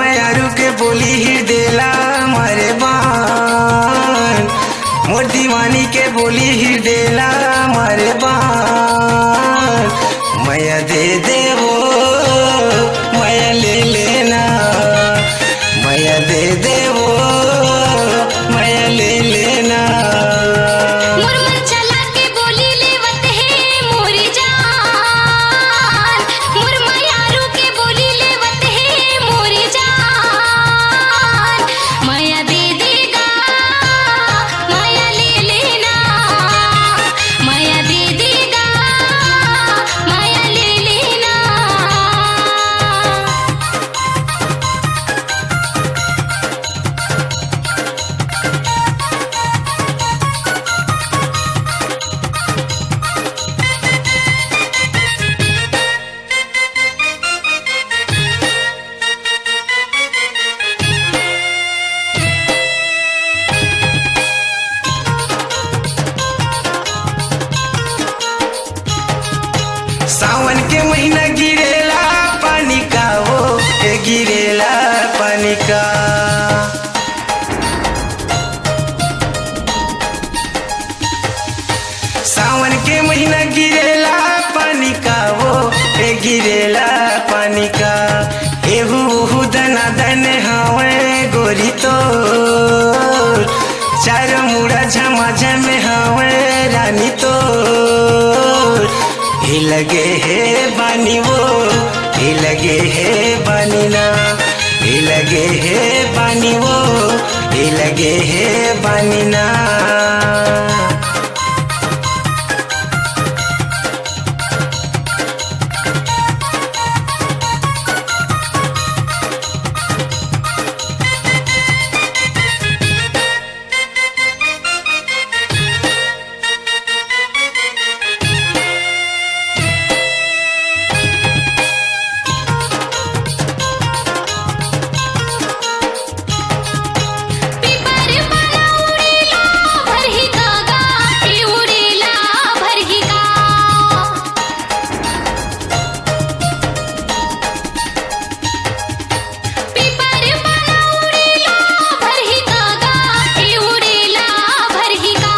मयारू के बोली ही देला मारे बान, मोर दीवानी के बोली ही देला मारे बान। मैया दे देवो मैया ले लेना, मैया दे देवो मैया ले लेना। मुरमुर चला के बोली लेवत है मोरी जान, मुरमयारू के बोली लेवत है मोरी जान। माया दे देगा माया ले लेना, माया दे देगा माया ले लेना। सावन के महीना गिरेला पानी का वो गिरेला पानी का। सावन के महीना गिरेला पानी का वो गिरेला पानी का। एहू दना दन हवे गोरी तो चार मुड़ा झमाझम हवे रानी तो। ही लगे है बानी वो ही लगे है बानी ना, ही लगे है बानी वो ही लगे है बानी ना। पीपर वाला उड़ेला भरही कागा, ए उड़ेला भरही का। पीपर वाला उड़ेला भरही कागा, ए उड़ेला भरही का।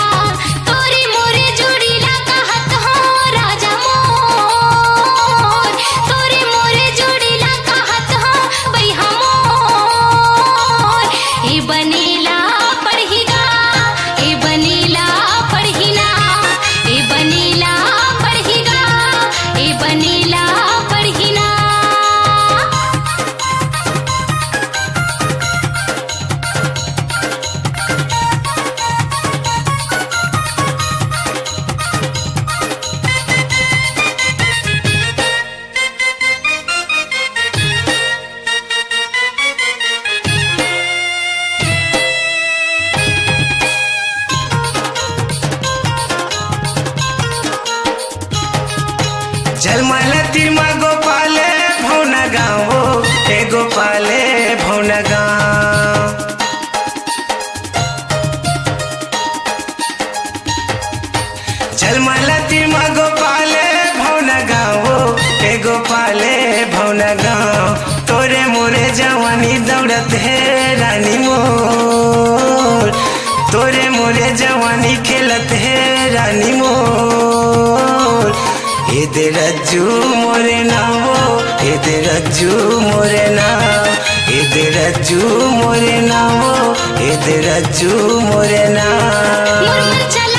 तोरे मोरे जोड़ीला कहत हो राजा मोर, तोरे मोरे जोड़ीला कहत हो बैहा मोर। ए बनेला पढ़िगा ए बनेला पढ़िना, ए बनेला पढ़िगा ए बनेला पढ़िना। झलमला तिरमा गोपाले भौना गाँव हे गोपाले भौना गाँव। झलमला तिरमा गोपाले भौना गाँव हे गोपाले भौना गाँव। तोरे मोरे जवानी दौड़त है रानी मोर, तोरे मोरे जवानी खेलत है रानी मोर। हे दे रज्जू मोरे नावो हे दे रज्जू मोरे नाव, हे दे रज्जू मोरे नावो हे दे रज्जू मोरे नाव। मुरमुर चला